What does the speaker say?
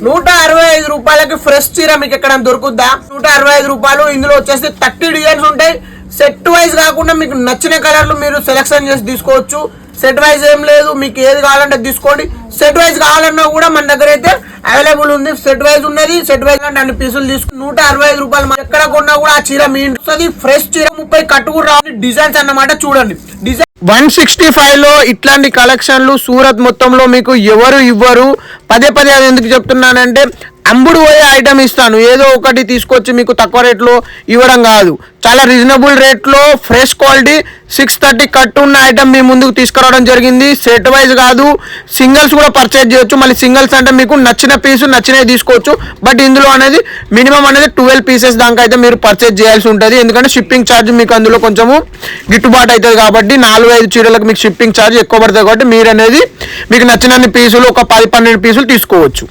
165 రూపాయలకి ఫ్రెష్ చీర మీకు ఎక్కడ దొరుకుద్దా? 165 రూపాయలు. ఇందులో వచ్చేసి 30 డిజైన్స్ ఉంటాయి. సెట్ వైజ్ కాకుండా మీకు నచ్చిన కలర్లు మీరు సెలెక్షన్ చేసి తీసుకోవచ్చు. సెట్ వైజ్ ఏం లేదు, మీకు ఏది కావాలంటే తీసుకోండి. సెట్ వైజ్ కావాలన్నా కూడా మన దగ్గర అయితే అవైలబుల్ ఉంది. సెట్ వైజ్ ఉన్నది. సెట్ వైజ్ అంటే అన్ని పీసులు తీసుకుని 165 రూపాయలు. ఎక్కడ కొన్నా కూడా ఆ చీర మీ ఇంటి ఫ్రెష్ చీర 30 కట్టు కూడా రావాలి. డిజైన్స్ అన్నమాట చూడండి. డిజైన్ 165 లో ఇట్లాంటి కలెక్షన్లు సూరత్ మొత్తంలో మీకు ఎవరు ఇవ్వరు. పదే అది ఎందుకు చెప్తున్నానంటే అమ్ముడు పోయే ఐటమ్ ఇస్తాను. ఏదో ఒకటి తీసుకొచ్చి మీకు తక్కువ రేట్లో ఇవ్వడం కాదు, చాలా రీజనబుల్ రేట్లో ఫ్రెష్ క్వాలిటీ 630 కట్టు ఉన్న ఐటమ్ మీ ముందుకు తీసుకురావడం జరిగింది. సెట్ వైజ్ కాదు, సింగిల్స్ కూడా పర్చేజ్ చేయొచ్చు. మళ్ళీ సింగిల్స్ అంటే మీకు నచ్చిన పీసు నచ్చినవి తీసుకోవచ్చు. బట్ ఇందులో అనేది మినిమం అనేది 12 పీసెస్ దాకా అయితే మీరు పర్చేజ్ చేయాల్సి ఉంటుంది. ఎందుకంటే షిప్పింగ్ ఛార్జ్ మీకు అందులో కొంచెము గిట్టుబాటు అవుతుంది కాబట్టి 4-5 చీరలకు మీకు షిప్పింగ్ ఛార్జ్ ఎక్కువ పడుతుంది. కాబట్టి మీరు అనేది మీకు నచ్చిన పీసులు ఒక 10-12 పీసులు తీసుకోవచ్చు.